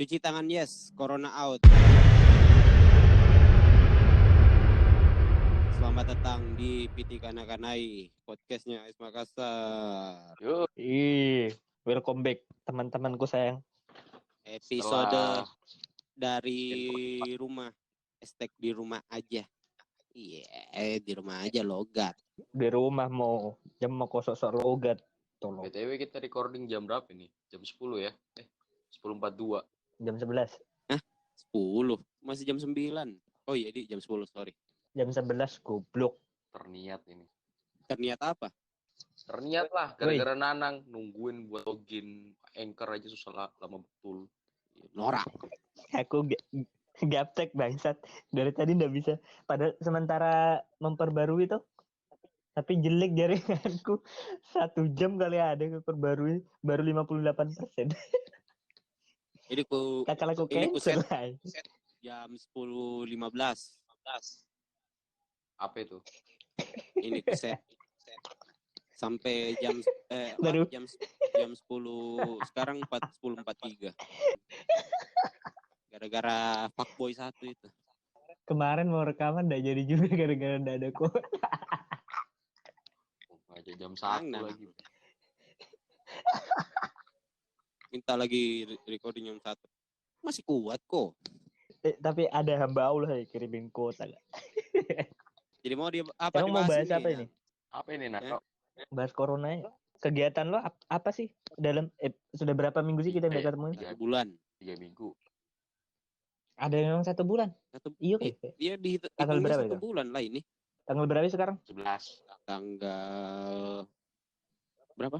Cuci tangan yes, corona out. Selamat datang di PT Kanakanai, podcastnya AS Makassar. Yuk, Welcome back teman-temanku sayang. Episode setelah dari rumah. Hashtag di rumah aja. Iya, di rumah aja logat. Di rumah mau sok-sok logat. Tolong. BTW kita recording jam berapa nih? Jam 10 ya? 10.42. Jam 11. 10, masih jam 9. Oh iya, di jam 10, sorry. Jam 11 goblok. Terniat ini. Ternyata apa? Terniat lah, gara-gara Nanang nungguin buat login Anchor aja susah lama betul. Norak. Aku gaptek bangsat. Dari tadi nggak bisa. Padahal sementara memperbarui tuh. Tapi jelek jaringanku. 1 jam kali ada memperbarui. Baru 58%. Ini ku Kakak aku ini ku cancel. set jam 10.15. Apa itu? Ini ku set sampai Baru. jam 10 sekarang 10.43. Gara-gara fuckboy satu itu. Kemarin mau rekaman nggak jadi juga gara-gara nggak ada kuota. Aja jam 1 Nah. lagi. Minta lagi recording jam 1. Masih kuat kok. Tapi ada hamba Allah yang kirimin kuota. Jadi mau dia apa Emang mau bahas ini, apa ya? ini? Apa ini, Nak? Ya. Bahas corona ya. Kegiatan lo apa sih dalam sudah berapa minggu sih kita nggak ketemu? 3 bulan. 3 minggu. Ada yang 1 bulan. Iya kayak. Dia Tanggal berapa 1 itu? bulan lah ini. Tanggal berapa sekarang? 11. Tanggal berapa?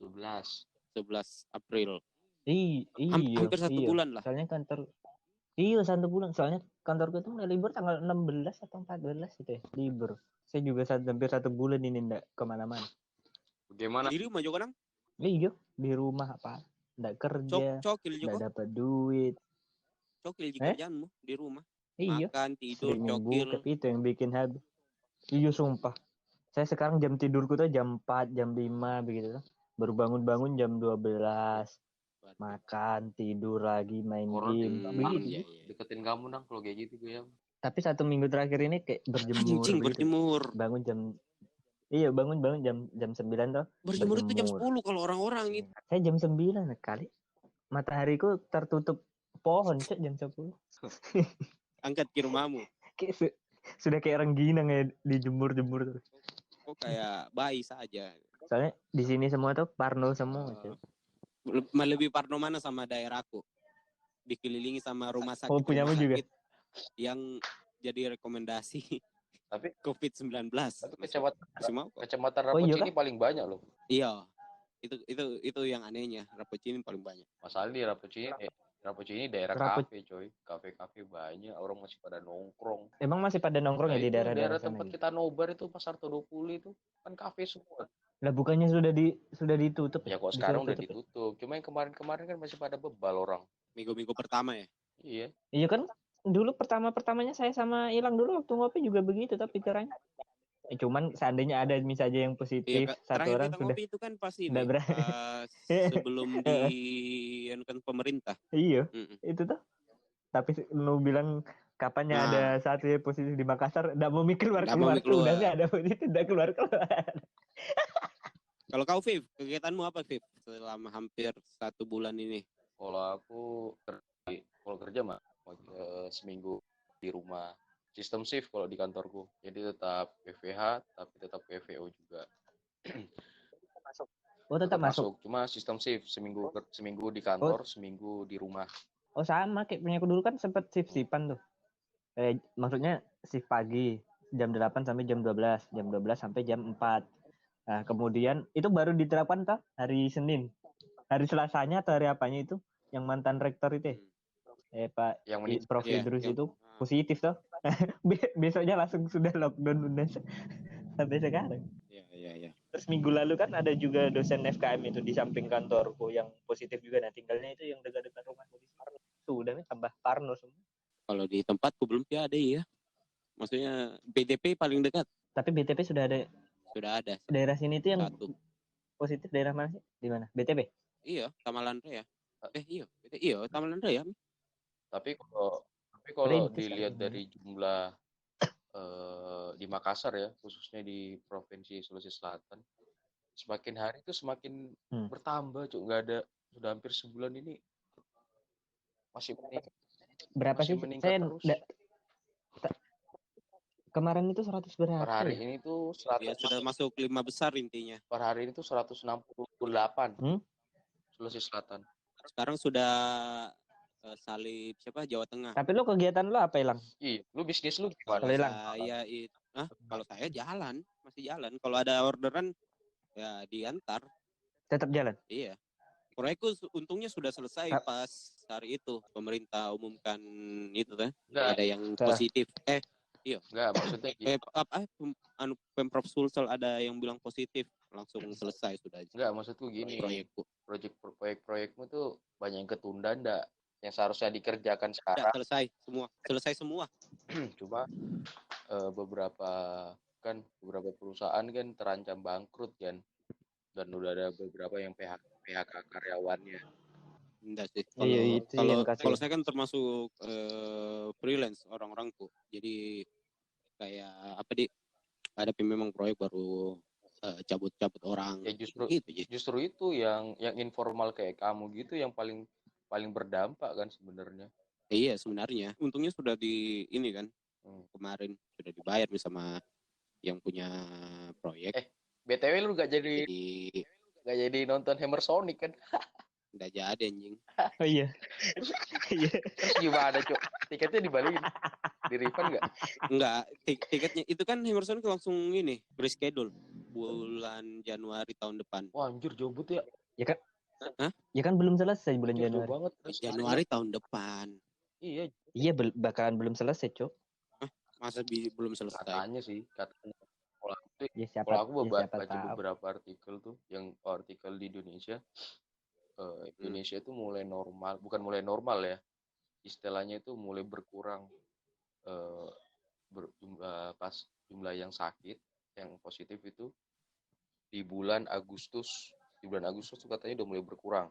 11. 11 April. Iya. Hampir 1 bulan lah. Soalnya kantor. Iya 1 bulan. Soalnya kantorku itu mulai libur tanggal 16 atau 14 gitu ya. Libur. Saya juga hampir 1 bulan ini nggak kemana-mana. Bagaimana? Di rumah juga nang? Iya di rumah apa? Nggak kerja. Cokil juga. Nggak dapat duit. Cokil juga kerjaanmu di rumah. Iya. Makan, tidur, Streaming cokil. bokep itu yang bikin habis. Iya sumpah. Saya sekarang jam tidurku tuh jam 4, jam 5 begitu. Baru bangun jam 12. Makan, tidur lagi, main game. Begitu. Iya. Deketin kamu, Nang, kalau kayak gitu gue ya. Tapi 1 minggu terakhir ini kayak berjemur. Anjing begitu. berjemur. Bangun jam 9 tuh. Berjemur itu jam 10 kalau orang-orang itu. Saya jam 9 kali. Matahariku tertutup pohon jam 10. Angkat ke rumahmu. Kayak sudah kayak rengginang ya dijemur-jemur terus. Kok kayak bayi saja. Soalnya di sini semua tuh parno semua. Lebih parno mana sama daerahku. Dikelilingi sama rumah sakit. Oh, punyamu juga? Yang jadi rekomendasi. Tapi COVID-19. Kecamatan Oh, iya, Rapocini paling banyak loh. Iya. Itu yang anehnya. Rapocini paling banyak. Masalah di Rapocini daerah kafe, coy. Kafe-kafe banyak, orang masih pada nongkrong. Emang masih pada nongkrong ya di daerah tempat kita nobar itu Pasar Todopuli itu kan kafe semua. Lah bukannya sudah ditutup Ya kok sekarang udah ditutup. Cuma yang kemarin kan masih pada bebal orang. Minggu-minggu pertama ya? Iya. Iya kan dulu pertamanya saya sama Ilang dulu waktu ngopi juga begitu tapi caranya. Cuman seandainya ada misalnya yang positif satu orang kita sudah. ngopi itu kan pasti sebelum kan pemerintah. Iya. Itu tuh. Tapi lu bilang kapannya ada satu yang positif di Makassar, enggak mau mikir keluar. Udah enggak ada positif, enggak keluar. Kalau kau Viv, kegiatanmu apa Viv selama hampir 1 bulan ini? Kalau aku kerja mah seminggu di rumah. Sistem shift kalau di kantorku. Jadi tetap PVH tapi tetap PVO juga. Oh, tetap masuk. Cuma sistem shift seminggu di kantor, seminggu di rumah. Oh, sama kayak punya aku dulu kan sempat shift-shiftan tuh. Maksudnya shift pagi jam 8 sampai jam 12, jam 12 sampai jam 4. Nah, kemudian itu baru diterapkan tuh hari Senin. Hari Selasanya atau hari apanya itu yang mantan rektor itu Pak Prof Idrus itu positif tuh. Besoknya langsung sudah lockdown udah sampai sekarang. Iya. Terus minggu lalu kan ada juga dosen FKM itu di samping kantorku yang positif juga. Nah, tinggalnya itu yang dekat-dekat rumahku di Parno. Sudah tambah Parno semua. Kalau di tempatku belum ada ya. Maksudnya BTP paling dekat. Tapi BTP sudah ada. Sudah ada. Daerah sini itu yang 1. Positif daerah mana sih? Di mana? BTP? Iya, Tamalan ya. Iya, Taman Raya. Tapi kalau Perintis dilihat kayaknya. dari jumlah di Makassar ya, khususnya di Provinsi Sulawesi Selatan, semakin hari itu semakin bertambah, Cuk. Nggak ada, sudah hampir sebulan ini masih Berapa sih? meningkat Saya terus. Kemarin itu 100 Per berapa hari ya? ini tuh Ya, sudah masuk 5 besar intinya. per hari ini tuh 168 Hmm? Sulawesi Selatan. Sekarang sudah salib siapa? Jawa Tengah. Tapi lo kegiatan lo apa, Ilang? Iya, lu bisnis lu Kalau gimana? Hilang. kalau saya jalan, masih jalan. Kalau ada orderan ya diantar. Tetap jalan? Iya. Proyekku untungnya sudah selesai pas hari itu pemerintah umumkan itu kan. Enggak. Ada yang positif. Iya. Enggak, maksudnya Pemprov Sulsel ada yang bilang positif, langsung selesai sudah. Enggak, maksudku gini. Proyekku. Proyek-proyekmu tuh banyak yang ketunda enggak? Yang seharusnya dikerjakan sekarang. Selesai semua. Cuma beberapa perusahaan kan terancam bangkrut kan. Dan udah ada beberapa yang PHK karyawannya. Enggak sih. Kalau saya kan termasuk freelance orang-orangku. Jadi kayak ada memang proyek baru cabut-cabut orang. Ya justru itu yang informal kayak kamu gitu yang paling berdampak kan sebenarnya. Iya sebenarnya. Untungnya sudah ini kan. Kemarin sudah dibayar sama yang punya proyek. BTW lu gak jadi nonton Hammer Sonic kan? Nggak jadi anjing. Oh iya. Terus gimana, Cuk? Tiketnya dibalikin? Di refund nggak? Enggak, tiketnya itu kan Emerson langsung ini reschedule bulan Januari tahun depan. Wah, anjir jauh banget ya. Ya kan? Ya kan belum selesai bulan anjir, Januari. Banget. Januari tahun depan. Iya, bakalan belum selesai, Cok. Masa belum selesai? Katanya sih, katanya. Kalau aku baca beberapa artikel tuh, yang artikel di Indonesia. Indonesia itu bukan mulai normal ya, istilahnya itu mulai berkurang jumlah yang sakit, yang positif itu di bulan Agustus tuh katanya udah mulai berkurang,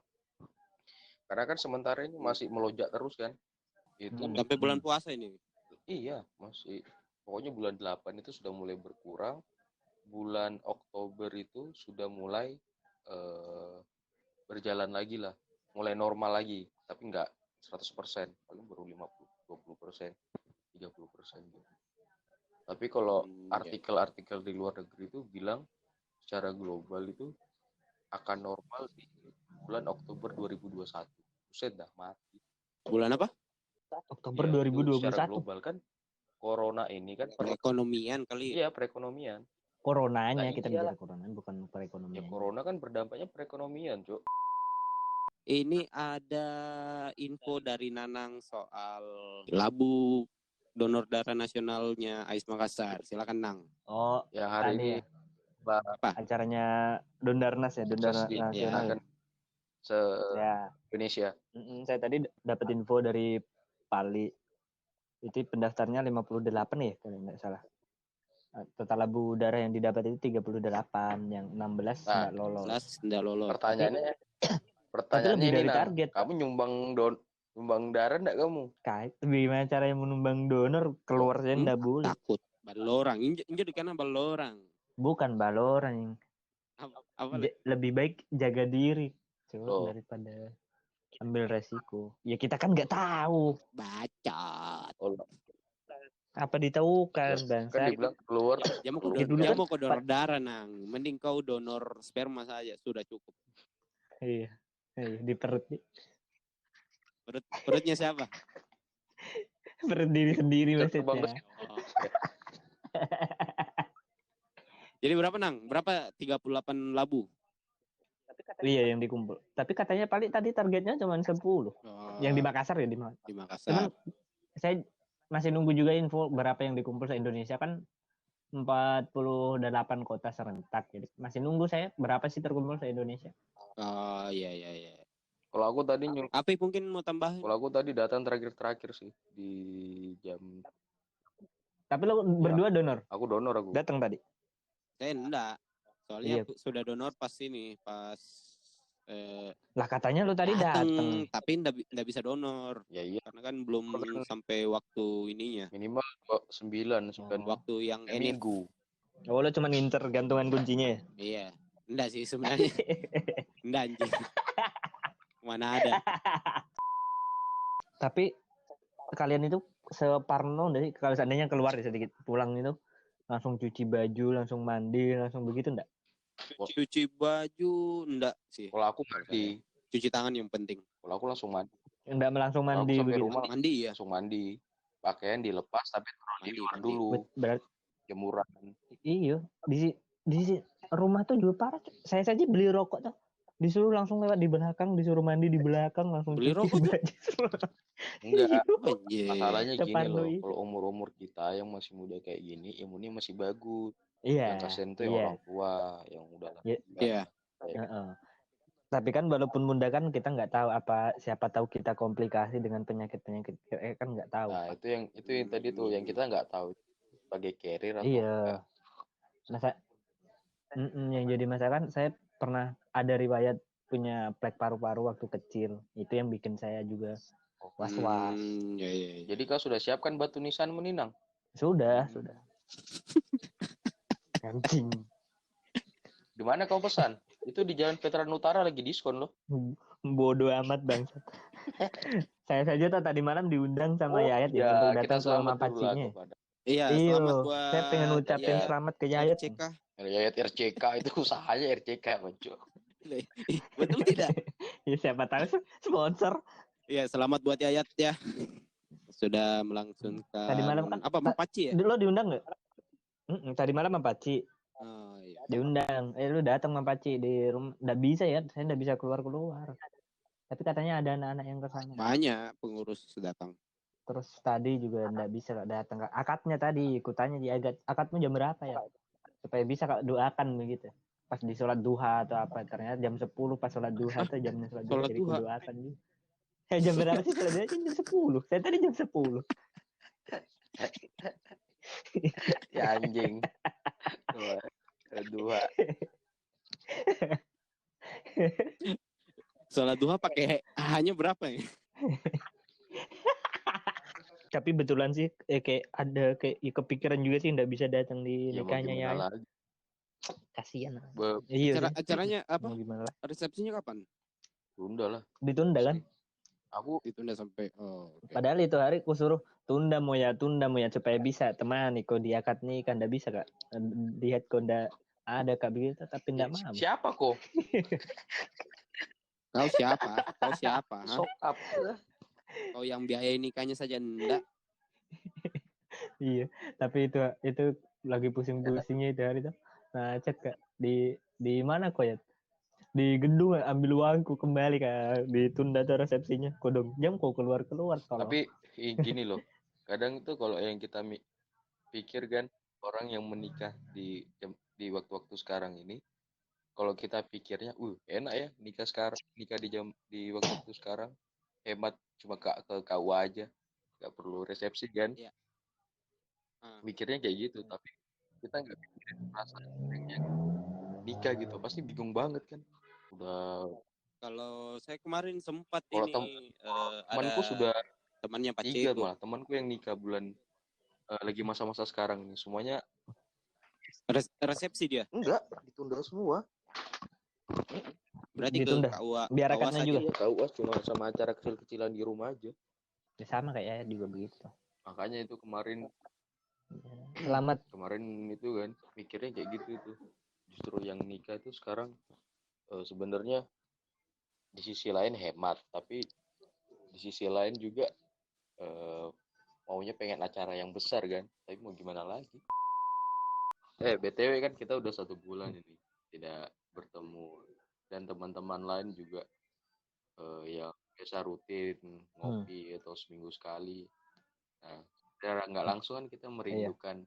karena kan sementara ini masih melonjak terus kan, itu sampai bulan puasa ini. Iya, masih, pokoknya bulan 8 itu sudah mulai berkurang, bulan Oktober itu sudah mulai berjalan lagi lah, mulai normal lagi, tapi enggak 100%, paling baru 50, 20%, 30% gitu. Tapi kalau artikel-artikel di luar negeri itu bilang secara global itu akan normal di bulan Oktober 2021. Buset dah, mati. Bulan apa? Oktober 2021. Secara global kan corona ini kan perekonomian kali. Iya, perekonomian. Coronanya kita bicara corona, bukan perekonomian. Ya, corona kan berdampaknya perekonomian, Cuk. Ini ada info dari Nanang soal labu donor darah nasionalnya AIS Makassar. Silakan Nang. Oh, yang hari ini apa? Acaranya Dondarnas ya, Dondarnas nasional kan Indonesia. Saya tadi dapat info dari Pali. Itu pendaftarnya 58 ya kalau nggak salah. Total labu darah yang didapat itu 38, yang 16 nggak lolos. Pertanyaannya lebih dari ini, target. Kamu nyumbang darah enggak kamu? Gimana caranya menumbang donor? Keluar saya enggak boleh. Takut. Balorang. Injek di kanan balorang. Bukan balorang. Lebih baik jaga diri. Daripada ambil resiko. Ya kita kan nggak tahu. Bacot. Apa ditahukan, Bang? Kan dibilang keluar. Dia mau ke donor darah, Nang. Mending kau donor sperma saja, sudah cukup. Iya, di perut. Perutnya siapa? Perut diri sendiri maksudnya. Jadi berapa, Nang? Berapa 38 labu? Iya, yang dikumpul. Tapi katanya paling tadi targetnya cuma 10. Yang di Makassar ya, di Makassar. Cuman saya masih nunggu juga info berapa yang dikumpul se-Indonesia, kan 48 kota serentak. Jadi masih nunggu saya berapa sih terkumpul se-Indonesia. Oh, iya. Kalau aku tadi Api mungkin mau tambah. Kalau aku tadi datang terakhir sih di jam. Tapi lo berdua donor? Aku donor aku. Datang tadi? Saya enggak. Soalnya sudah donor pas Lah katanya lu tadi dateng. tapi nggak bisa donor. Ya iya. Karena kan belum sampai waktu ininya. Minimal 9 waktu yang enif. minggu. Oh, lu cuma ngincer gantungan kuncinya ya? Iya. Enggak sih sebenarnya. Enggak anjing. Mana ada. Tapi kalian itu separno dari kalau seandainya keluar sedikit pulang itu langsung cuci baju, langsung mandi, langsung begitu enggak? Cuci baju enggak sih. Kalau aku mandi. Cuci tangan yang penting. Kalau aku langsung mandi. Enggak langsung mandi sampai begitu. rumah mandi ya. Langsung mandi. Pakaian dilepas tapi taruh di luar dulu. Berarti jemuran. Iya, di rumah tuh juga parah. Saya saja beli rokok tuh disuruh langsung lewat di belakang, disuruh mandi di belakang, langsung beli rokok tuh. Enggak. Anjir. Masalahnya gini loh, kalau umur-umur kita yang masih muda kayak gini, imunnya masih bagus. Iya. Yang kasihan tuh yang orang tua yang udah lah. Iya. Tapi kan walaupun muda kan kita nggak tahu siapa tahu kita komplikasi dengan penyakit-penyakit kan nggak tahu. Nah, itu yang tadi tuh yang kita nggak tahu sebagai carrier atau iya. Yang jadi masalah kan saya pernah ada riwayat punya plek paru-paru waktu kecil. Itu yang bikin saya juga was-was. Iya. Jadi kau sudah siapkan batu nisan meninang? Sudah. Anjing. Di mana kau pesan? Itu di Jalan Veteran Utara lagi diskon loh. Bodoh amat bangsat. Saya saja tadi malam diundang sama Yayat untuk datang ke rumah pacinya. Iya, selamat buat saya pengen ngucapin selamat ke Yayat. Yayat RCK itu usahanya RCK muncul. Betul tidak? Ya siapa tahu sponsor. Iya, selamat buat Yayat ya. Sudah melangsungkan. Tadi malam kan apa Mapaci ya? Lo diundang nggak? Tadi malam Mapaci. Oh, iya. Diundang. Lu datang Mapaci di rumah. Nggak bisa ya, saya nggak bisa keluar. Tapi katanya ada anak-anak yang kesana. Banyak pengurus datang. Terus tadi juga nggak bisa datang. Akadnya tadi ikutannya di akadmu jam berapa ya? Supaya bisa doakan begitu. Pas di sholat duha atau apa. Ternyata jam 10 pas sholat duha atau jamnya sholat duha. Jadi doakan juga. Jam berapa sih sholat duha? Jam 10. Saya tadi jam 10. Ya anjing. Duha. Sholat duha pakai hanya berapa ya? Tapi betulan sih kayak ada kepikiran juga sih nggak bisa datang di nikahnya ya. Kasihan. Acaranya apa? Resepsinya kapan? Tunda lah. Ditunda kan? Aku ditunda sampai okay. Padahal itu hari aku suruh tunda mau ya supaya bisa teman kok di akad nih kan nggak bisa kak lihat kok nggak ada kak begitu tapi nggak mau. Siapa kok? Kau siapa? Sokap. Kau yang biaya nikahnya saja enggak. Iya, tapi itu lagi pusing-pusingnya itu hari itu. Nah, cek kak di mana kok ya? Di gedung ambil uangku kembali kak, ditunda tuh resepsinya. Kodong jam kok keluar. Tapi gini loh, kadang itu kalau yang kita pikir kan orang yang menikah di waktu-waktu sekarang ini, kalau kita pikirnya, enak ya nikah di waktu sekarang, hemat cuma ke KUA aja, nggak perlu resepsi kan? Iya. Mikirnya kayak gitu, tapi kita nggak pikirin perasaan yang nikah gitu, pasti bingung banget kan? Udah. Kalau saya kemarin sempat temanku sudah temannya Pak Ceko. Malah temanku yang nikah bulan lagi masa-masa sekarang nih, semuanya resepsi dia? Enggak, ditunda semua. Berarti ditunda. Biar akadnya juga. Ya, KUA cuma sama acara kecil-kecilan di rumah aja. Ya, sama kayak juga begitu. Makanya itu kemarin selamat. Kemarin itu kan mikirnya kayak gitu tuh. Justru yang nikah itu sekarang sebenarnya di sisi lain hemat, tapi di sisi lain juga maunya pengen acara yang besar kan, tapi mau gimana lagi. BTW kan kita udah 1 bulan ini tidak bertemu, dan teman-teman lain juga yang biasa rutin ngopi atau seminggu sekali. Nah, secara nggak langsung kan kita merindukan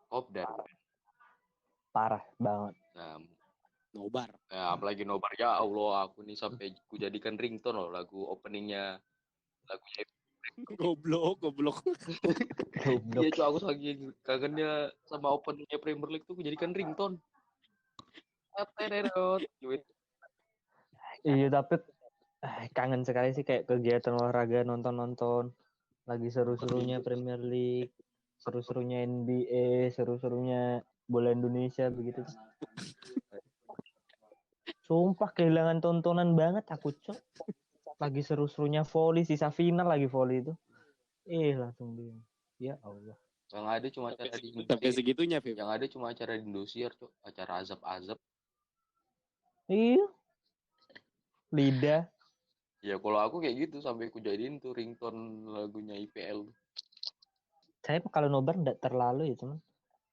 Kopdar. Parah banget. Nah, nobar. Apalagi nobar, ya Allah, aku nih sampai ku jadikan ringtone loh lagu openingnya lagunya. Goblok. Iya tuh, aku lagi kangennya sama openingnya Premier League tuh ku jadikan ringtone. Iya tapi kangen sekali sih kayak kegiatan olahraga nonton lagi seru-serunya Premier League, seru-serunya NBA, seru-serunya bola Indonesia begitu. Sumpah kehilangan tontonan banget aku cok. Lagi seru-serunya volley, sisa final lagi volley itu. Langsung dia. Ya Allah. Yang ada cuma acara di Sampai segitunya, Vip. Yang ada cuma acara di Indosiar, Cok. Acara azab-azab. Iya. Lidah. Ya kalau aku kayak gitu sampai aku jadiin tuh ringtone lagunya IPL. Saya kalau nobar enggak terlalu ya, cuman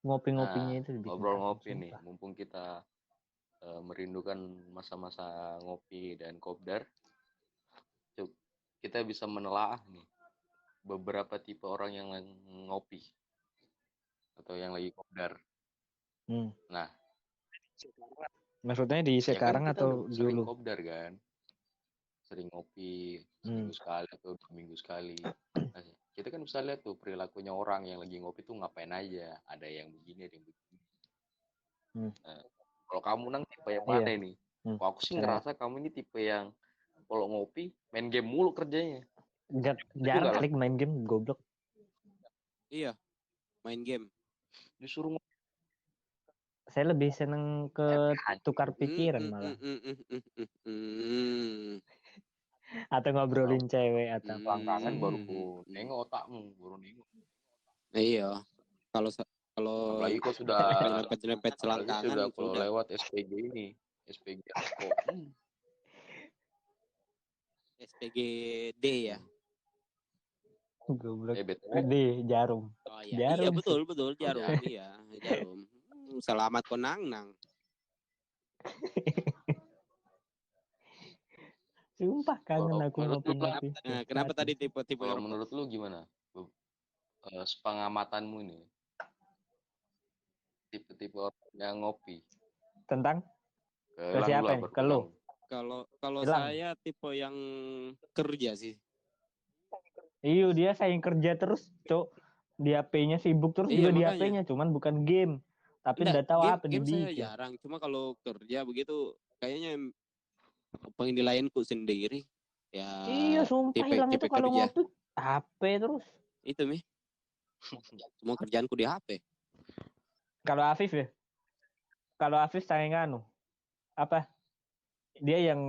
ngopi-ngopinya itu bikin ngobrol ngopi sumpah. nih, mumpung kita merindukan masa-masa ngopi dan kopdar. Kita bisa menelaah nih beberapa tipe orang yang ngopi atau yang lagi kopdar. Nah, maksudnya di sekarang ya kan atau sering dulu? kopdar kan, sering ngopi seminggu sekali atau 2 minggu sekali. Nah, kita kan bisa lihat tuh perilakunya orang yang lagi ngopi tuh ngapain aja. Ada yang begini, ada yang begini. Nah, kalau kamu nang tipe yang mana nih? Aku sih ngerasa kamu ini tipe yang kalau ngopi main game mulu kerjanya. Jarang kali main game, goblok. Iya, main game. Disuruh ngopi. Saya lebih seneng ke tukar pikiran malah. Atau ngobrolin cewek atau belakangan baru nengok otakmu, baru nengok. Iya. Kalau apalagi kok sudah nyerempet selangkangan kalau lewat SPG ini, SPG kok. SPGD ya. Goblok. D Jarum. Oh iya, Jarum. Iya betul Jarum, iya, Jarum. Selamat konang. Sumpah kangen aku ngopi-ngopi. Nah, kenapa tadi tipe-tipe kalau menurut lu gimana? Sepengamatanmu ini. Tipe-tipe orang yang ngopi. Tentang ke siapa nih? Ke lu? Kalau saya tipe yang kerja sih. Iya, dia sayang kerja terus, Cok. Di HP-nya sibuk terus juga di HP-nya, cuman bukan game. Tapi enggak tahu apa game dibikin. Saya jarang, cuma kalau kerja begitu kayaknya pengen dilayanku sendiri. Ya. Iya, sumpah hilang itu kalau ngopi HP terus. Itu Mi. Semua kerjaanku di HP. Kalau Afif ya? Kalau Afif sayang apa? Dia yang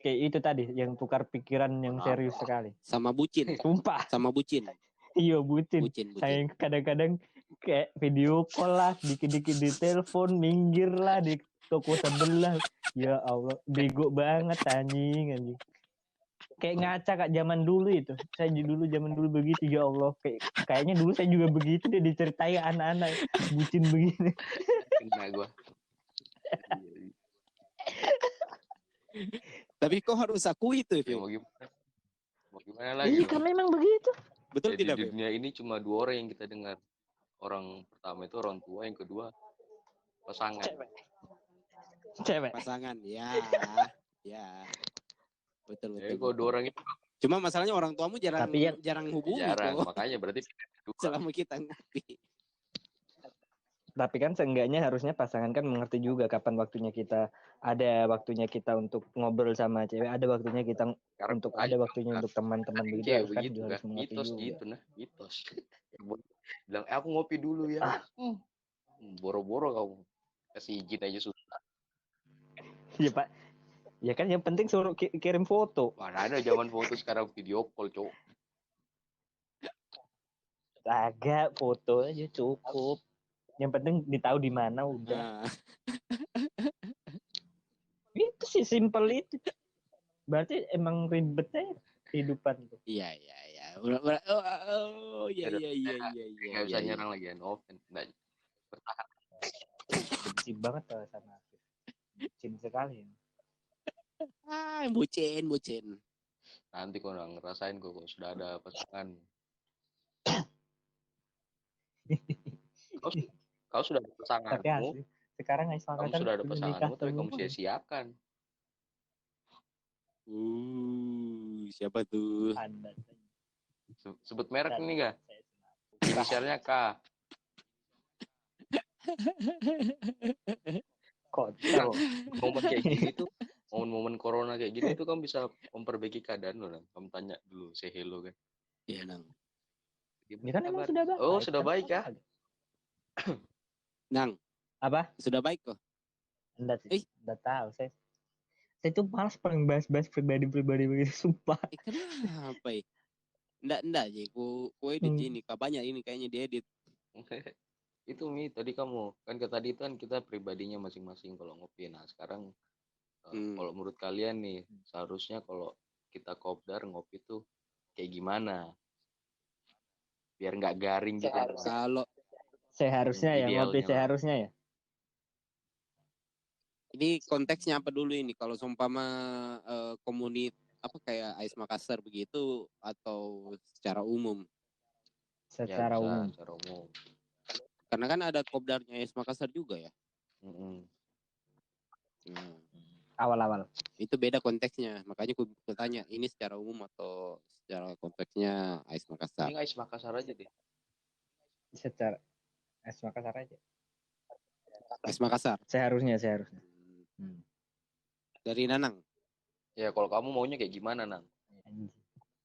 kayak itu tadi, yang tukar pikiran yang serius sekali. Sama bucin. Sumpah. Sama bucin. Iya bucin. Sayang kadang-kadang kayak video call lah, dikit-dikit di telepon, minggir lah di toko sebelah. Ya Allah, bego banget anjing. Kayak ngaca Kak zaman dulu itu. Saya dulu zaman dulu begitu, ya Allah. Kayaknya dulu saya juga begitu dia diceritain anak-anak bucin begini. Kena gua. Tapi kok harus aku itu, ya, mau gimana lagi? Iya kan memang begitu. Betul tidak, di dunia ini cuma 2 orang yang kita dengar. Orang pertama itu orang tua, yang kedua pasangan. Cewek. Pasangan, ya. Betul. Jadi kalau 2 orang itu. Cuma masalahnya orang tuamu jarang hubungi. Jarang, makanya berarti selama kita ngopi. Tapi kan seenggaknya harusnya pasangan kan mengerti juga kapan waktunya kita untuk ngobrol sama cewek, ada waktunya kita untuk teman-teman begitu kan juga harus mengerti juga. Gitu nah, mitos. Bilang aku ngopi dulu ya. Boro-boro kamu kasih izin aja susah. Iya Pak. Ya kan yang penting suruh kirim foto. Mana ada zaman foto, sekarang video call, Cok. Agak foto aja cukup. Yang penting ditahu di mana udah. Itu sih simpel itu. Berarti emang ribetnya kehidupan tuh. Iya. Oh iya. Enggak bisa nyerang lagi offense. Enggak. Bertahan. Benci banget sama aku. Bucin sekali. Bucin. Nanti kau ngerasain kok sudah ada pasangan. Kau sudah ada pasanganmu. Sekarang kamu sudah ada pasanganmu, tapi kamu sia-siakan. Siapa tuh? Sebut merek ini enggak? Inisialnya K. Kontol. Momen kayak gini tuh momen-momen corona kayak gini tuh kamu bisa memperbaiki keadaan lo, Nang. Kamu tanya dulu, say hello kan. Iya, Nang. Ya kan emang Kabar? sudah baik. Oh, sudah baik ya? Nang, Apa? sudah baik kok. Enggak Eh. sih. Enggak tahu saya tuh malas paling bahas-bahas pribadi-pribadi begitu, sumpah. Kenapa ya? Enggak aja, ku edit ini, banyak ini kayaknya diedit. Itu tadi kamu kan tadi itu kan kita pribadinya masing-masing kalau ngopi. Nah sekarang kalau menurut kalian nih seharusnya kalau kita kopdar ngopi tuh kayak gimana biar nggak garing gitu. Kalau Seharusnya ya ngopi Idealnya lah. seharusnya ya. ini konteksnya apa dulu ini? Kalau seumpama apa kayak Ais Makassar begitu atau secara umum? Secara umum. Secara umum. Karena kan ada kopdarnya Ais Makassar juga ya. Awal-awal. Itu beda konteksnya. Makanya aku tanya ini secara umum atau secara konteksnya Ais Makassar. Ini Ais Makassar aja deh. Secara Ais Makassar aja. Ais Makassar. Seharusnya. Dari Nanang. Ya kalau kamu maunya kayak gimana, Nang?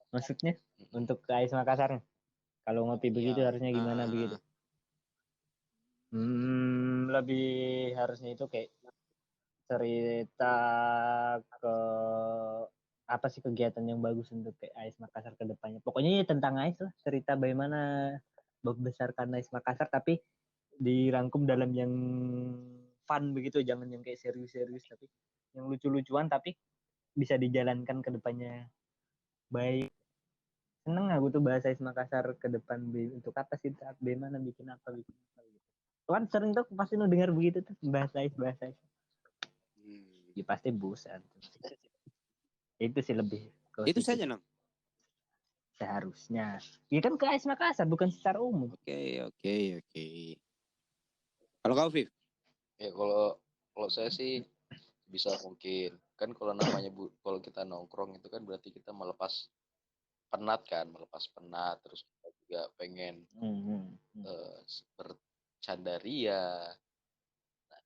Maksudnya untuk ke Ais Makassar. Kalau ngopi begitu harusnya gimana begitu? Lebih harusnya itu kayak cerita ke apa sih kegiatan yang bagus untuk kayak Ais Makassar ke depannya. Pokoknya ya tentang Ais lah, cerita bagaimana membesarkan Ais Makassar tapi dirangkum dalam yang fun begitu, jangan yang kayak serius-serius tapi yang lucu-lucuan tapi bisa dijalankan ke depannya baik. Seneng aku tuh bahasa Ais Makassar ke depan untuk apa sih, bagaimana bikin apa gitu. Kan sering tuh pasti nu dengar begitu tuh bahasa Ais. Ya pasti bosan. Itu sih lebih itu saja, Nang. Seharusnya. Ya kan ke Ais Makassar bukan secara umum. Oke. Kalau kau, Viv? Ya kalau saya sih bisa mungkin kan kalau namanya kalau kita nongkrong itu kan berarti kita melepas penat terus kita juga pengen bercanda ria. Nah,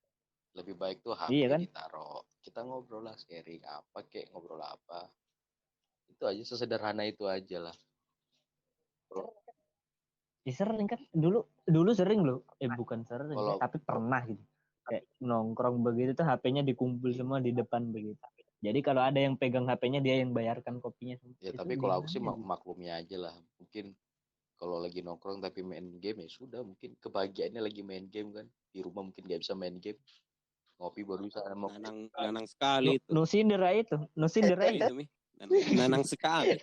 lebih baik tuh HP iya kan? ditaruh, kita ngobrol lah, sharing apa kek, ngobrol apa, itu aja, sesederhana itu aja lah. Ya sering kan, dulu sering loh, bukan sering tapi pernah gitu, kayak nongkrong begitu tuh HP-nya dikumpul semua di depan begitu. Jadi kalau ada yang pegang HP-nya dia yang bayarkan kopinya. Ya tapi kalau aku sih maklumnya aja lah. Mungkin kalau lagi nongkrong tapi main game ya sudah, mungkin kebahagiaannya lagi main game kan. Di rumah mungkin nggak bisa main game. Ngopi baru bisa. Nanang sekali itu. Nusindera itu. Nanang sekali.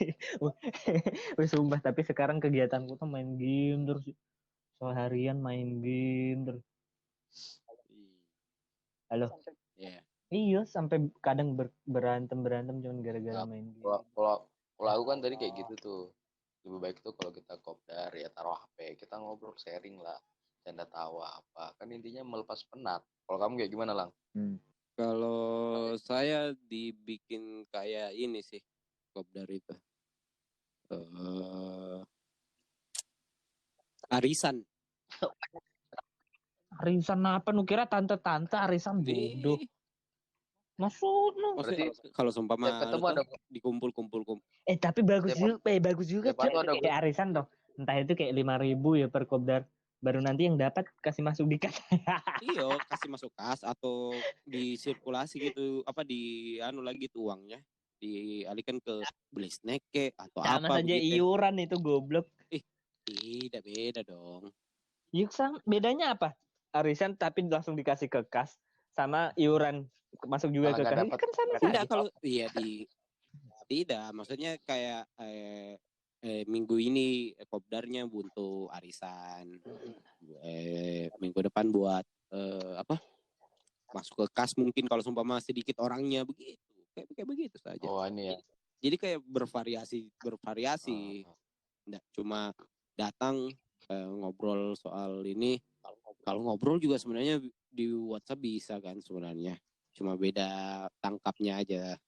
Sumpah, tapi sekarang kegiatanku tuh main game terus. Seharian main game terus. Halo. Yeah. Iya, sampai kadang berantem cuma gara-gara main game. Kalau aku kan tadi kayak gitu tuh. Lebih baik tuh kalau kita kopdar ya taruh HP, kita ngobrol sharing lah, canda tawa apa. Kan intinya melepas penat. Kalau kamu kayak gimana, Lang? Kalau saya dibikin kayak ini sih kopdar itu. Arisan. Arisan apa? Nu kira tante-tante arisan bodoh. Maksudnya kalau seumpama dikumpul. Tapi bagus juga kayak arisan toh. Entah itu kayak 5.000 ya per kopdar. Baru nanti yang dapat kasih masuk di kas. Iya, kasih masuk kas atau disirkulasi gitu, apa lagi tuh uangnya dialihkan ke beli snack atau sama apa saja begitu. Iuran itu goblok. Tidak beda dong. Yuk, bedanya apa? Arisan tapi langsung dikasih ke kas sama iuran masuk juga ke kas. Kan sama saja. Tidak, kalau tidak, maksudnya kayak minggu ini kopdarnya buntu arisan, minggu depan buat masuk ke kas mungkin kalau seumpama sedikit orangnya begitu, kayak begitu saja. Oh ini ya. Jadi kayak bervariasi, nggak cuma datang ngobrol soal ini. Kalau ngobrol juga sebenarnya di WhatsApp bisa kan sebenarnya, cuma beda tangkapnya aja.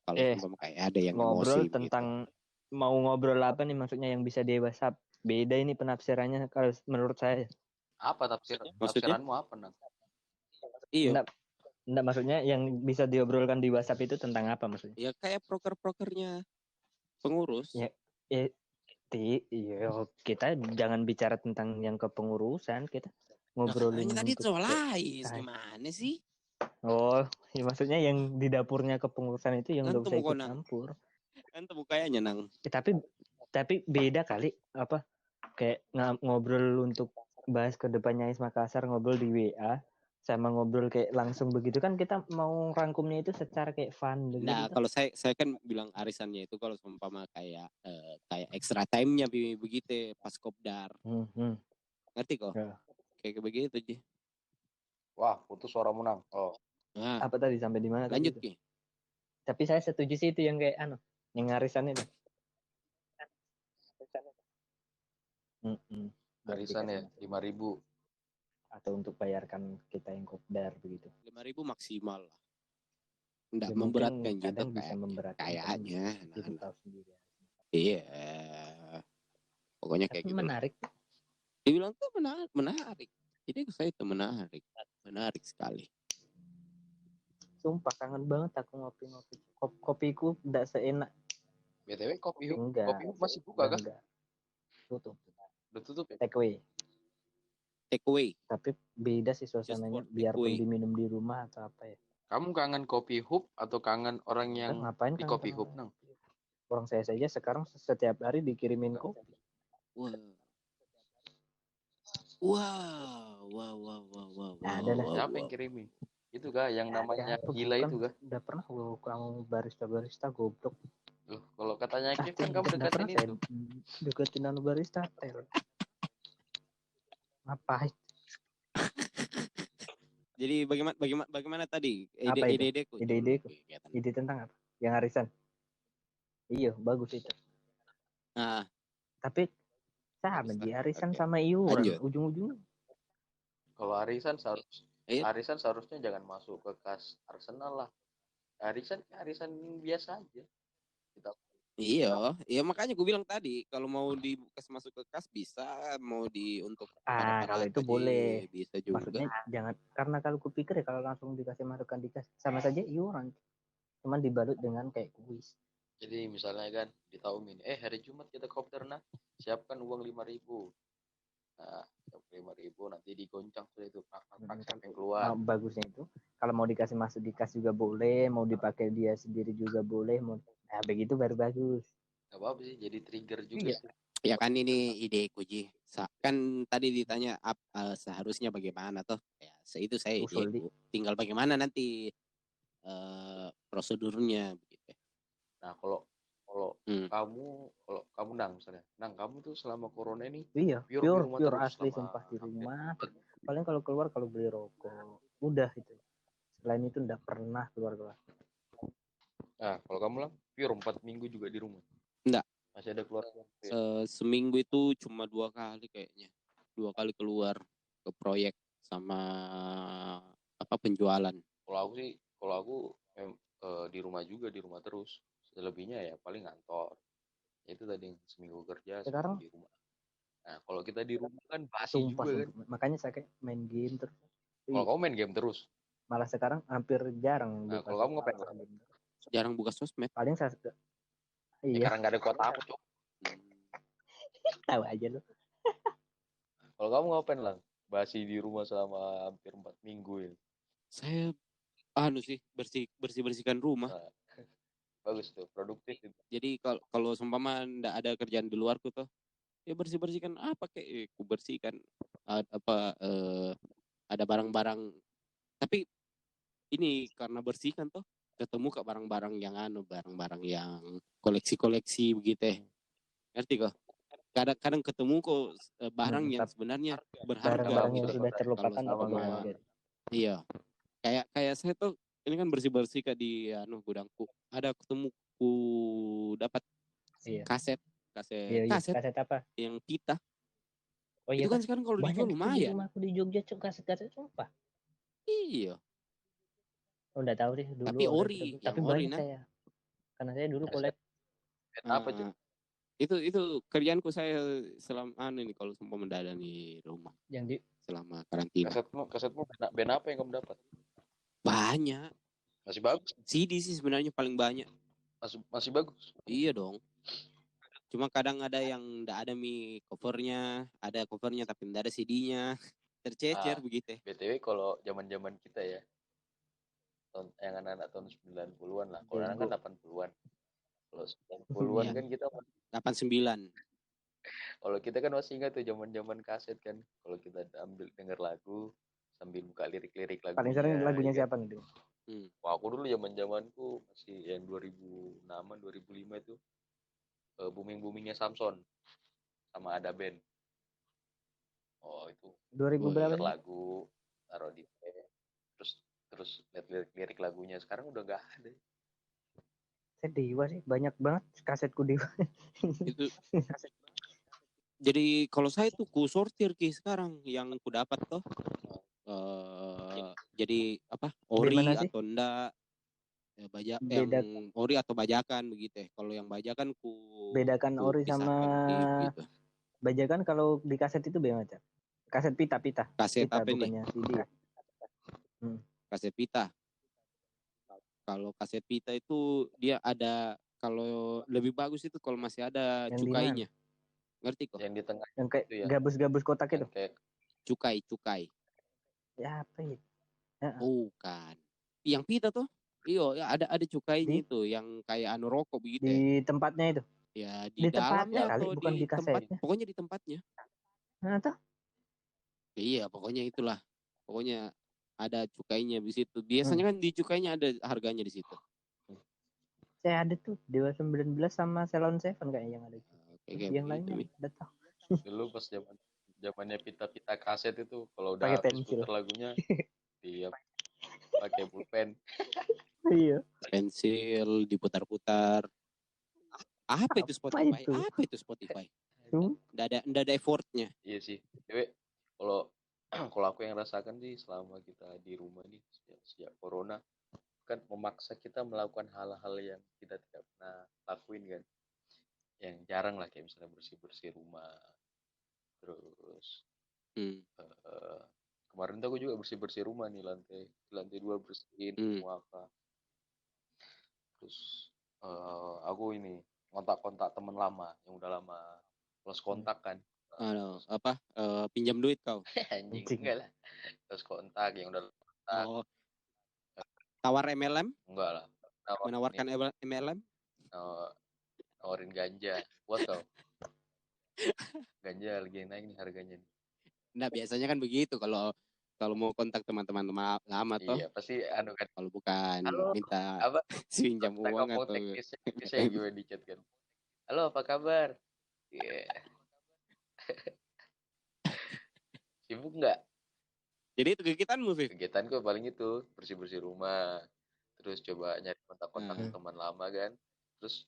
Kalau kayak ada yang ngobrol emosi tentang gitu. Mau ngobrol apa nih maksudnya yang bisa di WhatsApp, beda ini penafsirannya kalau menurut saya. Apa tafsiranmu apa, Nang? Iya. Enggak, maksudnya yang bisa diobrolkan di WhatsApp itu tentang apa maksudnya? Ya kayak proker-prokernya pengurus. Ya, kita jangan bicara tentang yang kepengurusan, kita Nah, ngobrolin katanya tadi untuk soal Ais, gimana sih? Oh, ya maksudnya yang di dapurnya kepengurusan itu yang Kan udah usah temu ikut konang. campur. Kan temu kayaknya nang. Tapi beda kali apa kayak ngobrol untuk bahas ke depannya Ais Makassar, ngobrol di WA sama ngobrol kayak langsung begitu kan, kita mau rangkumnya itu secara kayak fun begitu. Nah, kalau saya kan bilang arisannya itu kalau seumpama kayak kayak extra time-nya begitu pas kopdar. Ngerti kok? Ya. Kayak begitu Ji. Wah, putus suara menang. Oh. Nah, apa tadi sampai di mana? Lanjut Ki. Tapi saya setuju sih itu yang kayak yang arisan itu. Arisan ya 5.000 atau untuk bayarkan kita yang kopdar begitu. 5.000 maksimal lah. Nggak Ya, memberatkan juga kadang bisa memberatkan kayaknya. Itu tahu sendiri. Iya. Pokoknya kayak gitu. Menarik. Dibilang tuh menarik. Jadi saya itu menarik sekali. Sumpah kangen banget aku ngopi-ngopi. Kopiku tidak seenak. BTW kopi hub masih buka kah? Enggak. Tutup. Udah tutup ya? Take away. Tapi beda sih suasananya, biarpun diminum di rumah atau apa ya. Kamu kangen kopi hub atau kangen orang yang ngapain di kopi hub nang? Orang saya saja sekarang setiap hari dikirimin kopi. Wow. Ada lah. Siapa yang kirimin? Itu kah yang namanya gila itu kah? Udah pernah kamu barista goblok. Loh, kalau katanya Kif kan kamu deketin itu. Deketin barista ngapain? Jadi bagaimana tadi ide-ideku? Ide tentang apa? Yang arisan. Iya, bagus itu. Nah, tapi sama di arisan sama iuran ujung-ujungnya. Kalau arisan seharusnya jangan masuk ke kas Arsenal lah. Arisan biasa aja. Iya, makanya gue bilang tadi kalau mau dikasih masuk ke kas bisa, mau untuk kalau itu boleh, bisa juga. Maksudnya jangan, karena kalau gue pikir ya kalau langsung dikasih masukkan di kas sama saja iuran, cuman dibalut dengan kayak kuis. Jadi misalnya kan ditaumin, hari Jumat kita kopdar nah, siapkan uang 5.000. Nah, 5.000 nanti digoncang sudah itu siapa yang keluar. Bagusnya itu kalau mau dikasih masuk di kas juga boleh, mau dipakai dia sendiri juga boleh, begitu baru bagus. Gak apa-apa sih, jadi trigger juga sih. Ya kan ini ide Ji. Kan tadi ditanya seharusnya bagaimana toh? Ya, itu saya ide. Tinggal bagaimana nanti prosedurnya begitu. Nah, kalau kamu nang misalnya, kamu tuh selama corona ini pure asli sumpah di rumah. Paling kalau keluar kalau beli rokok, udah itu. Selain itu enggak pernah keluar. Nah, kalau kamu lah pure 4 minggu juga di rumah. Enggak. Masih ada keluar. Seminggu itu cuma 2 kali kayaknya. 2 kali keluar ke proyek sama penjualan. Kalau aku di rumah juga, di rumah terus. Selebihnya ya paling kantor. Itu tadi seminggu kerja, sekarang seminggu di rumah. Nah, kalau kita di rumah kan basi juga kan. Makanya saya kayak main game terus. Kalau kamu main game terus? Malah sekarang hampir jarang. Nah, kalau kamu ngapain? Jarang buka sosmed. Paling saya karena nggak ada kuota aku, Cok. Tahu aja lu. Kalau kamu ngapain lang? Basi di rumah selama hampir 4 minggu ya. Saya sih bersihkan rumah. Nah, bagus tuh, produktif itu. Jadi kalau seumpama nggak ada kerjaan di luarku tuh, ya bersihkan apa kayak ku bersihkan ada barang-barang. Tapi ini karena bersihkan tuh ketemu ke barang-barang yang barang-barang yang koleksi begitu. Ngerti kok? Kadang ketemu kok barang yang sebenarnya berharga. Barang yang sudah terlupakan sama. Iya. Kayak saya tuh ini kan bersih ke di gudangku. Ada ketemu ku dapat kaset apa? Yang pita. Oh iya, itu kan sekarang kalau dijual lumayan. Di rumahku di Jogja kaset sumpah. Iya. Udah tahu deh dulu. Tapi tapi banyak saya. Karena saya dulu kolek. Apa itu? Itu kerjaanku saya selama ini kalau sempat mendadak di rumah. Yang di selama karantina. Kasetmu band apa yang kamu dapat? Banyak. Masih bagus. CD sih sebenarnya paling banyak. Masih bagus. Iya dong. Cuma kadang ada yang enggak ada covernya, ada covernya tapi enggak ada CD-nya. Tercecer begitu. BTW kalau zaman-zaman kita ya, yang anak-anak tahun 90-an lah. Kalau orang kan 80-an. Kalau 90-an kan kita 89. Kalau kita kan masih ingat tuh zaman-zaman kaset kan. Kalau kita ambil denger lagu sambil buka lirik-lirik lagunya. Paling sering lagunya siapa nih? Wah, aku dulu zaman-zamanku masih yang 2006-an, 2005 itu booming-boomingnya Samson sama ada band. Oh, itu 2000 berapa lagu taruh di terus lihat lirik lagunya. Sekarang udah nggak ada. Saya Dewa sih, banyak banget kasetku Dewa. Itu jadi kalau saya tuh ku sortir sekarang yang ku dapat tuh jadi apa ori atau enggak ya, yang ori atau bajakan begitu. Kalau yang bajakan bedakan ori sama gitu. Bajakan kalau di kaset itu bagaimana? Kaset pita. Kaset pita, apa nih? CD. Kaset pita. Kalau kaset pita itu dia ada, kalau lebih bagus itu kalau masih ada yang cukainya. Ngerti kok? Yang di tengah. Yang kayak ya? Gabus-gabus kotak itu. Kayak cukai. Ya apa ya? Bukan. Yang pita tuh. Iya, ya ada cukainya itu yang kayak anu rokok begitu. Di tempatnya itu. Ya di dalamnya kali, bukan di kasetnya. Pokoknya di tempatnya. Nah, tuh. Iya, pokoknya itulah. Pokoknya ada cukainya di situ. Biasanya kan di cukainya ada harganya di situ. Saya ada tuh Dewa 19 sama Salon 7 kayak yang ada. Yang lainnya udah tahu. Dulu pas zamannya pita-pita kaset itu kalau udah habis putar lagunya dia pakai pulpen. Iya. Pensil diputar-putar. Apa itu Spotify? Apa itu Spotify? Nggak ada effortnya. Iya sih. Dewe, kalau aku yang rasakan sih selama kita di rumah nih sejak corona kan memaksa kita melakukan hal-hal yang kita tidak pernah lakuin kan. Yang jarang lah kayak misalnya bersih-bersih rumah. Terus kemarin tuh aku juga bersih-bersih rumah nih, lantai 2 bersihin semua apa. Terus aku ini kontak teman lama yang udah lama lost kontak kan. Pinjam duit kau? Anjing enggak lah. Terus kontak yang udah kontak. Tawar MLM? Enggak lah. Menawarkan MLM? Nawarin ganja. Buat kau. Ganja lagi naik nih harganya nih. Nah, biasanya kan begitu kalau mau kontak teman-teman lama toh. Iya, pasti kan. Kalau bukan minta pinjam uang atau teknisnya gue di chat kan. Halo, apa kabar? Iya. Yeah. Sibuk nggak? Jadi itu kegiatanmu, Viv? Kegiatanku paling itu bersih-bersih rumah. Terus coba nyari kontak-kontak teman lama kan. Terus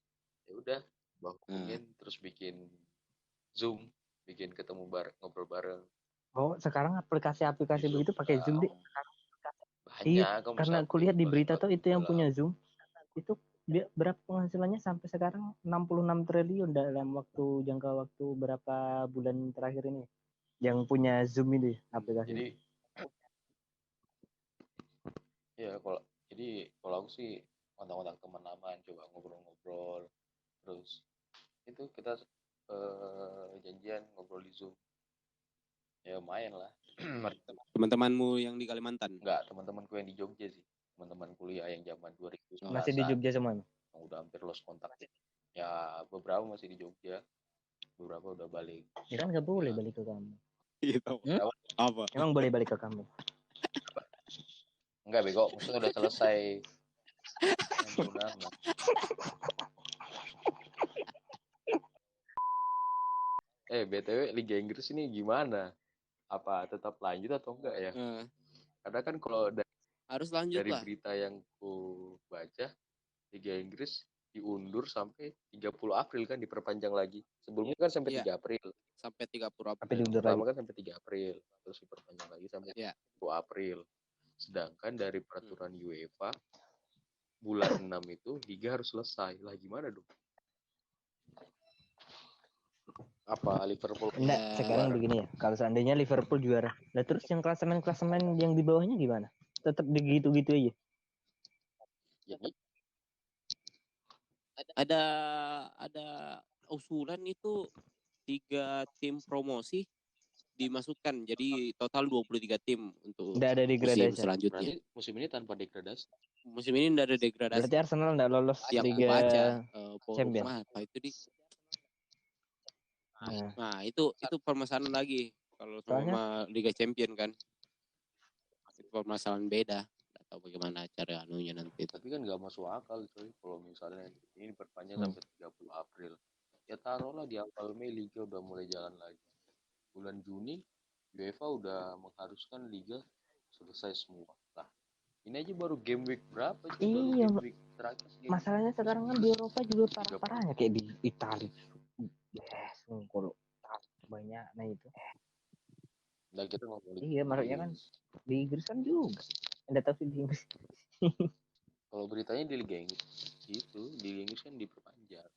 ya udah hubungin terus bikin Zoom, bikin ketemu ngobrol bareng. Oh, sekarang aplikasi begitu pakai Zoom deh. Banyak. Iya, karena aku lihat di berita tuh itu yang punya Zoom itu dia berapa penghasilannya sampai sekarang 66 triliun dalam jangka waktu berapa bulan terakhir ini. Yang punya Zoom ini aplikasi. Jadi ya kalau aku sih kontak-kontak teman lama, coba ngobrol-ngobrol. Terus itu kita janjian ngobrol di Zoom. Ya lumayan lah. Teman-temanmu yang di Kalimantan? Enggak, teman-temanku yang di Jogja sih. Teman-teman kuliah yang zaman 2011. Masih di Jogja semua? Yang udah hampir lost kontak. Ya beberapa masih di Jogja. Beberapa udah balik. Ya kan nggak boleh balik ke kamu. Gitu. Apa? Emang boleh balik ke kamu? Enggak bego, maksudnya udah selesai. BTW Liga Inggris ini gimana? Apa tetap lanjut atau enggak ya? Karena kan kalau harus lanjut dari lah. Berita yang ku baca, Liga Inggris diundur sampai 30 April kan, diperpanjang lagi. Sebelumnya kan sampai 3 April. Sampai 30 April. Tapi diundur lagi. Kan sampai 3 April, terus diperpanjang lagi sampai 10 April. Sedangkan dari peraturan UEFA bulan 6 itu liga harus selesai. Lah gimana dong? Apa Liverpool? Enggak, sekarang begini ya. Kalau seandainya Liverpool juara, lah terus yang klasemen yang di bawahnya gimana? tetap begitu-gitu aja? Jadi ada usulan itu 3 tim promosi dimasukkan, jadi total 23 tim untuk Nggak ada musim degradasi. selanjutnya. berarti musim ini tanpa degradasi. Musim ini tidak ada degradasi. Berarti Arsenal nggak lolos Yang Liga baca Champion. apa itu di nah itu permasalahan lagi kalau sama Liga Champion kan, itu permasalahan beda. Atau bagaimana cara anunya nanti. Tapi kan nggak masuk akal coy kalau misalnya ini diperpanjang sampai 30 April. Ya taruhlah di awal Mei Liga udah mulai jalan lagi. Bulan Juni UEFA udah mengharuskan Liga selesai semua. Nah, ini aja baru game week berapa sih? Baru Iya, game week terakhir. masalahnya sekarang kan di Eropa juga parah-parahnya kayak di Italia. Yes, kalau banyak nah itu. Nah, kita ngomongin. Iya, maksudnya kan di Inggris kan juga. Anda tahu sih di Inggris. Kalau beritanya di Liga Inggris gitu, di Liga Inggris kan diperpanjang.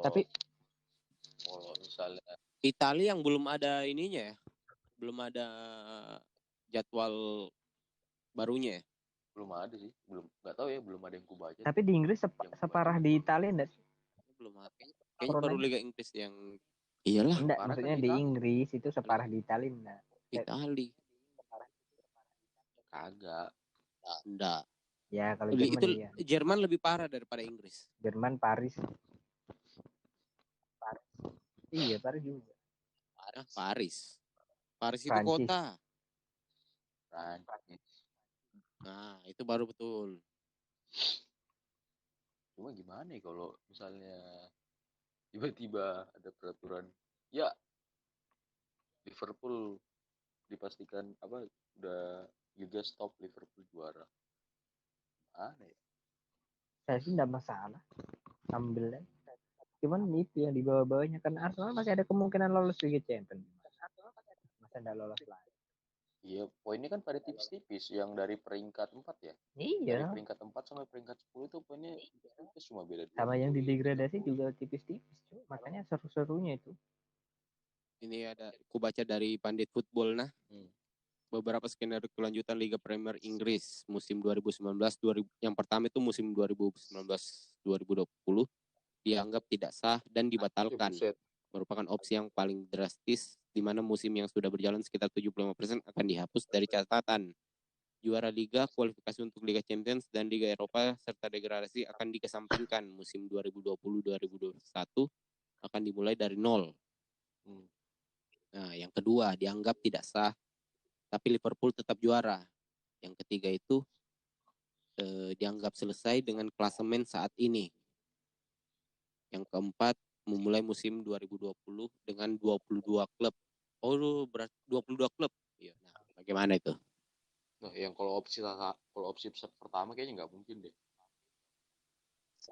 Tapi kalau misalnya Italia yang belum ada ininya ya, belum ada jadwal barunya ya. belum ada sih, nggak tahu ya, belum ada yang kubaca. Tapi di Inggris separah di Italia enggak? Belum ada. Kayaknya baru Liga Inggris yang iyalah. Enggak, maksudnya kan di Inggris itu separah di Italia enggak? Italia. Kagak. Enggak. Ya kalau Jerman itu iya. Jerman lebih parah daripada Inggris. Jerman Paris. Iya, Paris juga. Paris itu Prancis. kota. Prancis. Nah, itu baru betul. Cuma gimana ya kalau misalnya tiba-tiba ada peraturan ya Liverpool dipastikan apa udah Liga stop, Liverpool juara. Aneh. Saya sih enggak masalah. Ambil aja. Cuman itu yang di bawah-bawahnya kan Arsenal masih ada kemungkinan lolos Liga Champions. Masa enggak lolos lagi? Iya, poinnya kan pada tipis-tipis yang dari peringkat 4 ya. Iya. Dari peringkat 4 sampai peringkat 10 itu poinnya tipis cuma beda 2. Sama yang didegradasi juga tipis-tipis. Makanya seru-serunya itu. Ini ada ku baca dari Pandit Football nah. Beberapa skenario kelanjutan Liga Premier Inggris musim 2019 yang pertama itu musim 2019-2020 dianggap tidak sah dan dibatalkan. Merupakan opsi yang paling drastis di mana musim yang sudah berjalan sekitar 75% akan dihapus dari catatan. Juara Liga, kualifikasi untuk Liga Champions dan Liga Eropa serta degradasi akan dikesampingkan. Musim 2020-2021 akan dimulai dari nol. Nah, yang kedua dianggap tidak sah, tapi Liverpool tetap juara. Yang ketiga itu dianggap selesai dengan klasemen saat ini. Yang keempat memulai musim 2020 dengan 22 klub. Oh, berarti 22 klub. Iya. Nah, bagaimana itu? Nah, yang kalau opsi pertama kayaknya nggak mungkin deh.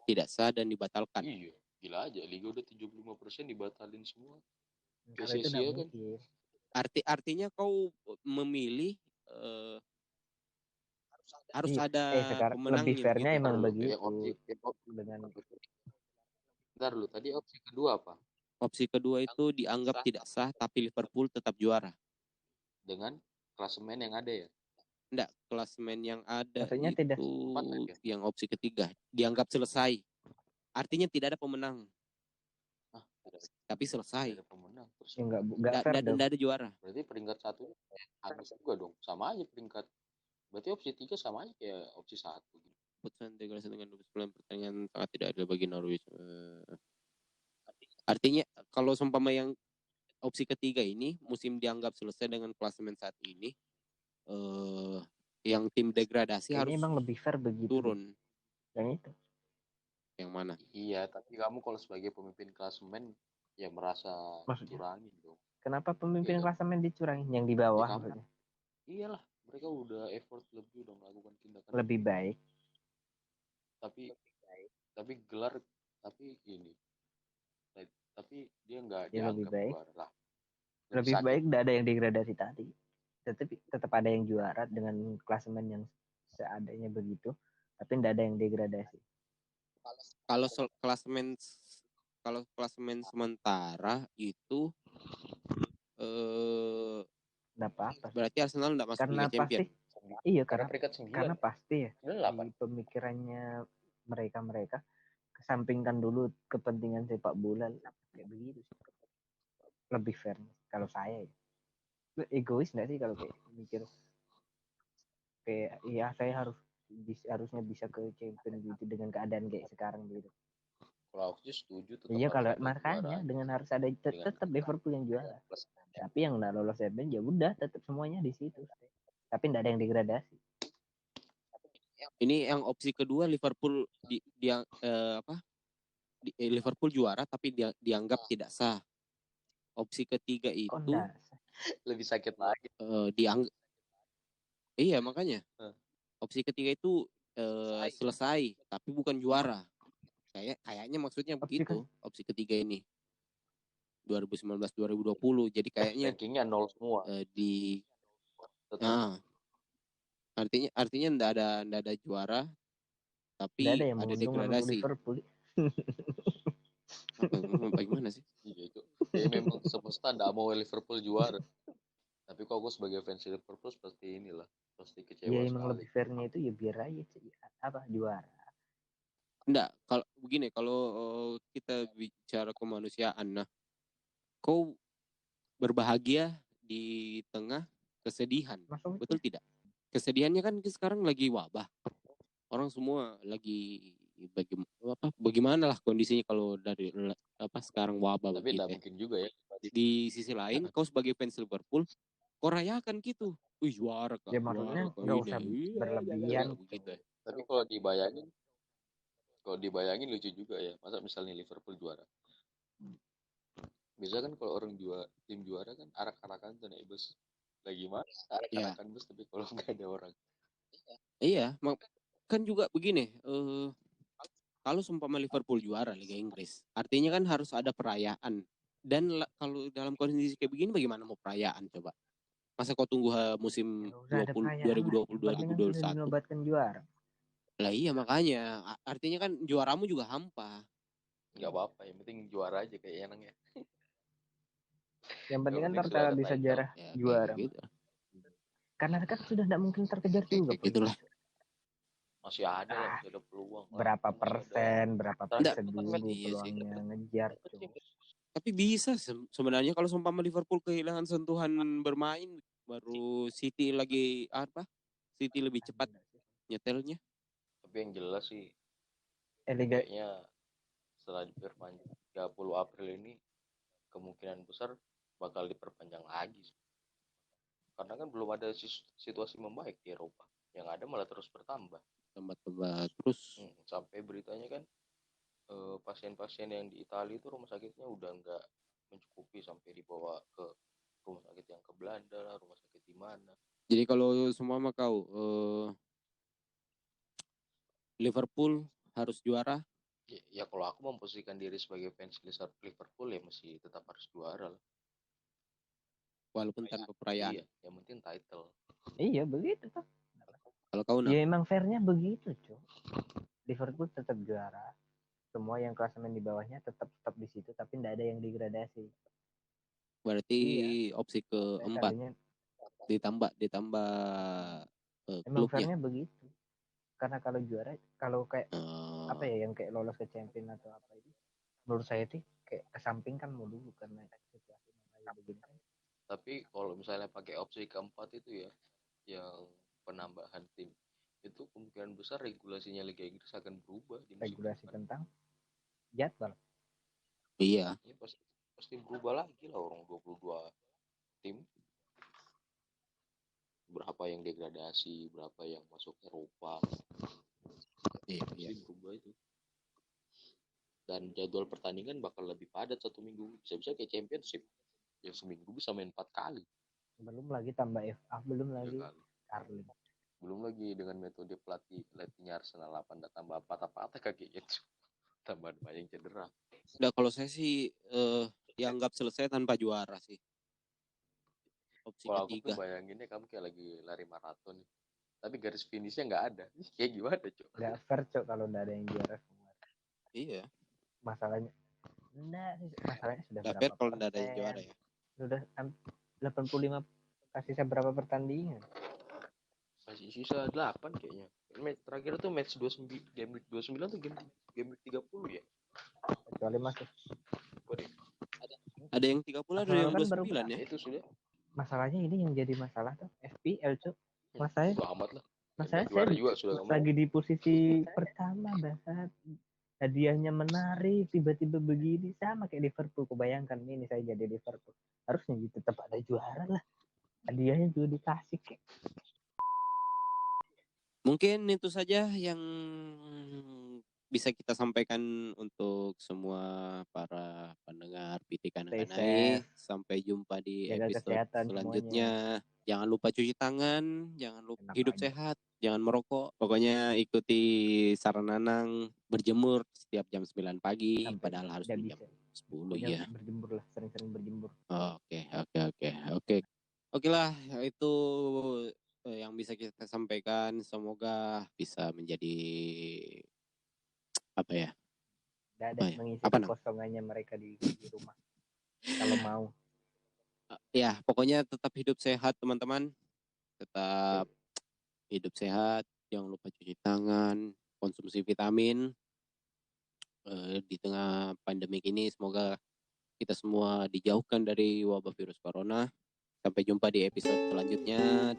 Tidak sah dan dibatalkan. Iya, gila aja. Liga udah 75% dibatalin semua. Kalau itu nggak kan? Mungkin. Artinya kau memilih harus ada pemenangnya. Lebih fairnya gitu. emang begitu. Dengan bentar dulu, tadi opsi kedua apa? Opsi kedua itu dianggap tidak sah tapi Liverpool tetap juara. Dengan klasemen yang ada ya? Enggak, klasemen yang ada maksudnya itu tidak. Yang opsi ketiga dianggap selesai. Artinya tidak ada pemenang. Tapi selesai. Tidak ada pemenang. Terus enggak ada juara. Berarti peringkat 1 habis juga dong. Sama aja peringkat. Berarti opsi 3 sama aja kayak opsi 1 gitu. Putusan degradasi dengan 29 pertandingan sangat tidak adil bagi Norwich. Artinya kalau seumpama yang opsi ketiga ini musim dianggap selesai dengan klasemen saat ini, yang tim degradasi ini harus emang lebih fair begitu. Turun. Yang itu. Yang mana? Iya, tapi kamu kalau sebagai pemimpin klasemen ya merasa curangin dong. Kenapa pemimpin klasemen dicurangin? Yang di bawah ya, maksudnya? Iyalah, mereka udah effort lebih, udah melakukan tindakan lebih baik. Tapi gelar, tapi ini, tapi dia nggak dia lebih baik lah. Lebih baik tidak ada yang degradasi tadi. Tetap ada yang juara dengan klasemen yang seadanya begitu, tapi tidak ada yang degradasi. Kalau klasemen sementara itu apa-apa. Berarti Arsenal tidak masuk Liga Champions. Iya, Karena karena peringkat 9. pasti ya di 8. pemikirannya mereka kesampingkan dulu kepentingan sepak bola kayak begitu sih. Lebih fair kalau saya ya. Lu egois nggak sih kalau kayak mikir kayak iya saya harusnya bisa ke champion gitu dengan keadaan kayak sekarang gitu. Kalau aku sih setuju tetap Iya harus kalau ada makanya juara dengan harus ada dengan tetap Liverpool yang juara. plus. Tapi yang nggak lolos champion ya udah tetap semuanya di situ. Tapi nggak ada yang degradasi. Ini yang opsi kedua Liverpool Liverpool juara tapi dianggap tidak sah. Opsi ketiga itu lebih sakit lagi. Iya makanya. Opsi ketiga itu selesai tapi bukan juara. Kayaknya maksudnya begitu. Opsi ketiga ini 2019-2020. Jadi kayaknya rankingnya 0 semua. Artinya enggak ada juara tapi ada degradasi. Liverpool. Bagaimana sih? Iya itu. Memang semesta enggak mau Liverpool juara. Tapi kok aku sebagai fans Liverpool seperti inilah, pasti kecewa sekali. Ya emang lebih fairnya itu ya biar aja juara. Enggak, kalau begini, kalau kita bicara kemanusiaan, nah, kau berbahagia di tengah kesedihan, betul tidak? Kesedihannya kan sekarang lagi wabah, orang semua lagi bagaimana lah kondisinya kalau dari sekarang wabah. Tapi tidak mungkin juga ya. Di sisi lain, kau sebagai fans Liverpool, kau rayakan gitu, juara kak. Ya maksudnya nggak usah berlebihan gitu. Tapi kalau dibayangin lucu juga ya, masa misalnya Liverpool juara. Biasa kan kalau orang tim juara kan arak-arakan tuh nih bos. Lagi mana? Arak-arakan bos, tapi kalau nggak ada orang. Iya, kan juga begini. Kalau seumpama Liverpool juara Liga Inggris, artinya kan harus ada perayaan. Dan kalau dalam kondisi kayak begini, bagaimana mau perayaan coba? Masa kau tunggu musim 2020-2021? Dinobatkan juara. Lah iya makanya, artinya kan juaramu juga hampa. Nggak apa-apa, yang penting juara aja kayak enaknya. Yang penting kan tercatat di sejarah juara. Gitu. Karena kan sudah tidak mungkin terkejar juga. Itulah. Masih ada lah, masih ada peluang. Berapa persen dulu peluangnya ngejar. Tapi bisa sebenarnya kalau seumpama Liverpool kehilangan sentuhan bermain, baru City lagi City lebih cepat nyetelnya. Tapi yang jelas sih Liga kayaknya setelah diperpanjang 30 April ini kemungkinan besar bakal diperpanjang lagi. Karena kan belum ada situasi membaik di Eropa. Yang ada malah terus bertambah. Terus. Sampai beritanya kan pasien-pasien yang di Italia itu rumah sakitnya udah nggak mencukupi sampai dibawa ke rumah sakit yang ke Belanda lah, rumah sakit di mana. Jadi kalau semua mah kau Liverpool harus juara. Ya kalau aku memposisikan diri sebagai fans Liverpool ya masih tetap harus juara lah. Walaupun tanpa perayaan. Iya, yang penting title. Iya begitu tuh. Kalau kau ya emang fairnya begitu cuy. Liverpool tetap juara. Semua yang klasemen di bawahnya tetap di situ tapi tidak ada yang degradasi. Berarti opsi keempat ditambah emang fairnya begitu. Karena kalau juara, kalau kayak apa ya yang kayak lolos ke champion atau apa itu, menurut saya sih kayak kesampingkan dulu karena situasi yang begini. Tapi kalau misalnya pakai opsi keempat itu ya, yang penambahan tim, itu kemungkinan besar regulasinya Liga Inggris akan berubah di musim regulasi depan. Tentang jadwal. Iya. Ya, pasti berubah lagi lah orang 22 tim. Berapa yang degradasi, berapa yang masuk Eropa. Iya. Berubah itu. Dan jadwal pertandingan bakal lebih padat 1 minggu. Bisa-bisa kayak Championship. Yang seminggu bisa main 4 kali. Belum lagi tambah FA, belum lagi Carling. Belum lagi dengan metode pelatihnya Arsenal 8 dan tambah patah-patah kakinya. Tambah banyak cedera. Nah, kalau saya sih dianggap selesai tanpa juara sih. Opsi kalau ketiga. Aku tuh bayanginnya kamu kayak lagi lari maraton. Tapi garis finishnya nggak ada. Kayak gimana, Cok? Nggak fair, Cok, kalau nggak ada yang juara semua. Iya. Masalahnya sudah nggak berapa fair kalau nggak ada yang juara ya. Sudah 85 kasih saya berapa pertandingan. masih sisa 8 kayaknya. Match terakhir tuh match 29, game week 29 tuh game week 30 ya. Kecuali masuk. Waduh, Ada yang 30, ada yang Arsenal kan baru 29 ya. itu sudah. Masalahnya ini yang jadi masalah tuh FPL, Cuk. Masalahnya Udah amat lah. Masalahnya Juara saya juga sudah nggak mau. lagi di posisi pertama, bahasa hadiahnya menarik, tiba-tiba begini sama kayak Liverpool. Kebayangkan ini saya jadi Liverpool, harusnya gitu tetap ada juara lah, hadiahnya juga dikasih kayak. Mungkin itu saja yang bisa kita sampaikan untuk semua para pendengar Pitikan Stay Kanai. safe. Sampai jumpa di Jaga episode kesehatan selanjutnya. Jangan lupa cuci tangan, jangan lupa Enak hidup aja. sehat, jangan merokok. Pokoknya ikuti saran Nanang, berjemur setiap jam 9 pagi, Sampai padahal harus tidak di jam bisa. 10 Pokoknya ya. berjemur lah, sering-sering berjemur. Oke lah, itu yang bisa kita sampaikan. Semoga bisa menjadi apa ya? Mengisi Apa, Nang? kekosongannya mereka di rumah. Kalau mau. Ya, pokoknya tetap hidup sehat teman-teman. Tetap hidup sehat. Jangan lupa cuci tangan, konsumsi vitamin. Di tengah pandemi ini semoga kita semua dijauhkan dari wabah virus corona. Sampai jumpa di episode selanjutnya.